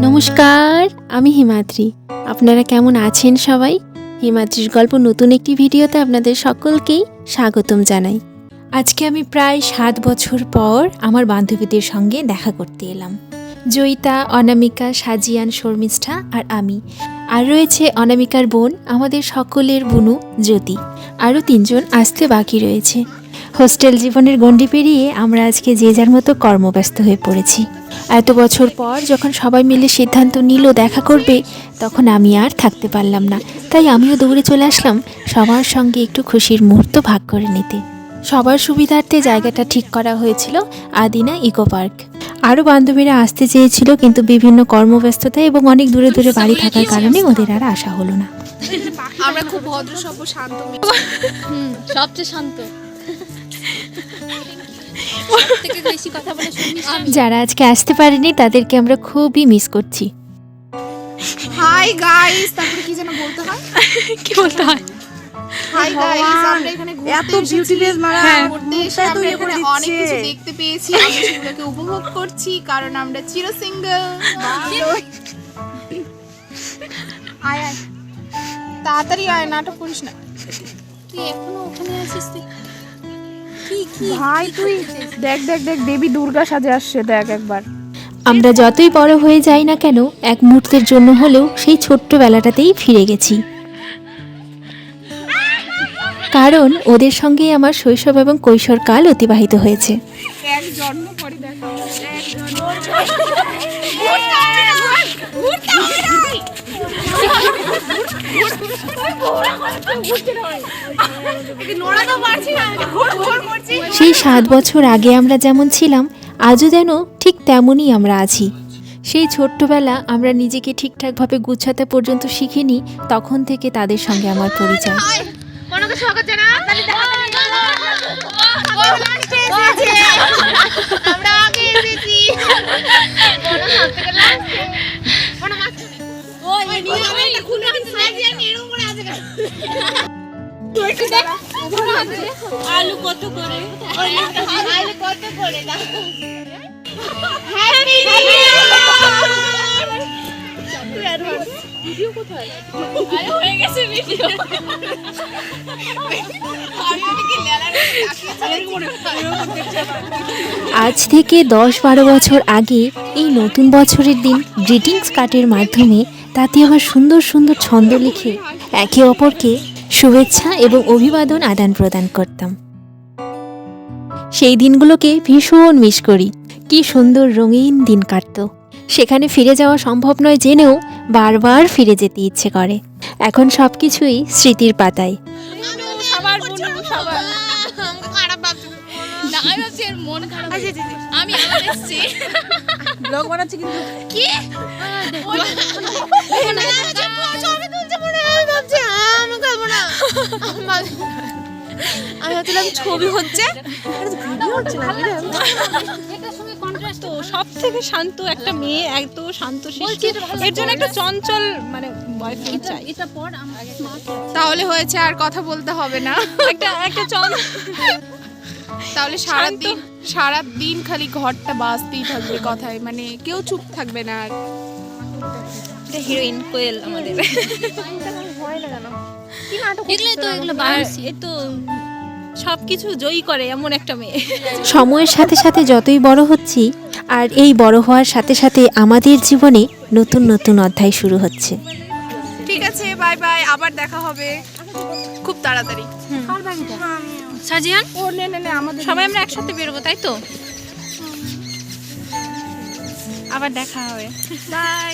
নমস্কার, আমি হিমাদ্রি। আপনারা কেমন আছেন সবাই? হিমাদ্রির গল্প নতুন একটি ভিডিওতে আপনাদের সকলকেই স্বাগতম জানাই। আজকে আমি প্রায় 7 বছর পর আমার বান্ধবীদের সঙ্গে দেখা করতে এলাম। জয়িতা, অনামিকা, সাজিয়ান, শর্মিষ্ঠা আর আমি। আর রয়েছে অনামিকার বোন, আমাদের সকলের বুনু জ্যোতি। আরও 3 জন আসতে বাকি রয়েছে। হোস্টেল জীবনের গণ্ডি পেরিয়ে আমরা আজকে যে যার মতো কর্মব্যস্ত হয়ে পড়েছি। এত বছর পর যখন সবাই মিলে সিদ্ধান্ত নিল দেখা করবে, তখন আমি আর থাকতে পারলাম না। তাই আমিও দৌড়ে চলে আসলাম সবার সঙ্গে একটু খুশির মুহূর্ত ভাগ করে নিতে। সবার সুবিধার্থে জায়গাটা ঠিক করা হয়েছিল আদিনা ইকো পার্ক। আরও বান্ধবীরা আসতে চেয়েছিল, কিন্তু বিভিন্ন কর্মব্যস্ততা এবং অনেক দূরে দূরে বাড়ি থাকার কারণে ওদের আর আসা হলো না। আমরা খুব ভদ্র সভ্য শান্ত, সবচেয়ে শান্ত। যারা আজকে আসতে পারেনি তাদেরকে আমরা খুবই মিস করছি। হাই গাইস, তারপরে কি যেন বলতে হয়? কি বলতে হয়? হাই গাইস, আমরা এখানে এত বিউটি বেস মারা ঘুরতে এসে আমরা এখানে অনেক কিছু দেখতে পেয়েছি। আমরা সেগুলোকে উপভোগ করছি কারণ আমরা চির সিঙ্গেল। আয় আয়, তাড়াতাড়ি আয়, নাটক করিস না। তুই এখনো ওখানে আছিস? ভাই তুই দেখ দেখ দেখ, দেবী দুর্গা সাজে আসছে, দেখ একবার। আমরা যতই বড় হয়ে যাই না কেন, এক মুহূর্তের জন্য হলেও সেই ছোট্টবেলাটাতেই ফিরে গেছি। কারণ ওদের সঙ্গেই আমার শৈশব এবং কৈশোরকাল অতিবাহিত হয়েছে। এক জন্ম পরে দেখা সেই 7 বছর আগে আমরা যেমন ছিলাম, আজও যেন ঠিক তেমনই আমরা আছি। সেই ছোট্টবেলা আমরা নিজেকে ঠিকঠাকভাবে গুছাতে পর্যন্ত শিখিনি, তখন থেকে তাদের সঙ্গে আমার পরিচয়। আলু কত করে? আলু কত করে দাও? ভিডিও কোথায়? আরে হয়ে গেছে ভিডিও। আজ থেকে 10-12 বছর আগে এই নতুন বছরের দিন গ্রিটিংস কার্ডের মাধ্যমে তাতে আমার সুন্দর সুন্দর ছন্দ লিখে একে অপরকে শুভেচ্ছা এবং অভিবাদন আদান প্রদান করতাম। সেই দিনগুলোকে ভীষণ মিস করি। কি সুন্দর রঙিন দিন কাটতো। সেখানে ফিরে যাওয়া সম্ভব নয় জেনেও বারবার ফিরে যেতে ইচ্ছে করে। এখন সবকিছুই স্মৃতির পাতায়। সবার মন সবার খারাপ ভাবছে না, আমি ভাবছি এর মন খারাপ। আমি আবার এসেছি ব্লগ বানাচ্ছি কিন্তু কি ছবি তুলছে মনে হয়। আমি ভাবছি আমি খাবো না, আমি ভাবছিলাম ছবি হচ্ছে। সব থেকে শান্ত একটা মেয়ে, এত শান্ত শিষ্ট, এর জন্য একটা চঞ্চল মানে বয়ফ্রেন্ড চাই। তাহলে হয়েছে, আর কথা বলতে হবে না। একটা চঞ্চল, তাহলে সারা দিন খালি ঘরটা বাজতেই থাকবে কথায়, মানে কেউ চুপ থাকবে না। আর হিরোইন কোয়েল আমাদের। তো সবকিছু জয়ী করে এমন একটা মেয়ে। সময়ের সাথে সাথে যতই বড় হচ্ছি, আর এই বড় হওয়ার সাথে সাথে আমাদের জীবনে নতুন নতুন অধ্যায় শুরু হচ্ছে। ঠিক আছে, বাই বাই, আবার দেখা হবে খুব তাড়াতাড়ি। সাজিয়ান, ও নে আমাদের সবাই আমরা একসাথে বেরোবো, তাই তো? আবার দেখা হবে, বাই।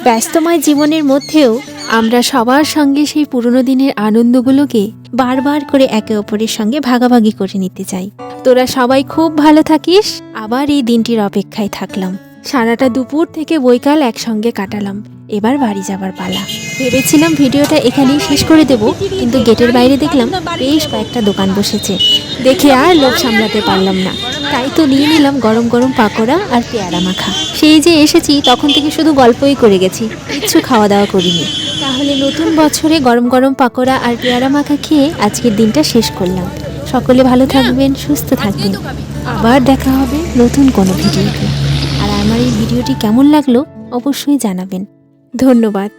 ব্যস্তময় জীবনের মধ্যেও আমরা সবার সঙ্গে সেই পুরনো দিনের আনন্দগুলোকে বারবার করে একে অপরের সঙ্গে ভাগাভাগি করে নিতে চাই। তোরা সবাই খুব ভালো থাকিস। আবার এই দিনটির অপেক্ষায় থাকলাম। সারাটা দুপুর থেকে বৈকাল একসঙ্গে কাটালাম। এবার বাড়ি যাবার পালা। ভেবেছিলাম ভিডিওটা এখানেই শেষ করে দেব, কিন্তু গেটের বাইরে দেখলাম বেশ কয়েকটা দোকান বসেছে। দেখে আর লোভ সামলাতে পারলাম না, তাই তো নিয়ে নিলাম গরম গরম পাকোড়া আর পেয়ারা মাখা। সেই যে এসেছি তখন থেকে শুধু গল্পই করে গেছি, কিচ্ছু খাওয়া দাওয়া করিনি। তাহলে নতুন বছরে গরম গরম পাকোড়া আর পেয়ারা মাখা খেয়ে আজকের দিনটা শেষ করলাম। সকলে ভালো থাকবেন, সুস্থ থাকবেন। আবার দেখা হবে নতুন কোনো ভিডিওতে। আর আমার এই ভিডিওটি কেমন লাগলো অবশ্যই জানাবেন। ধন্যবাদ।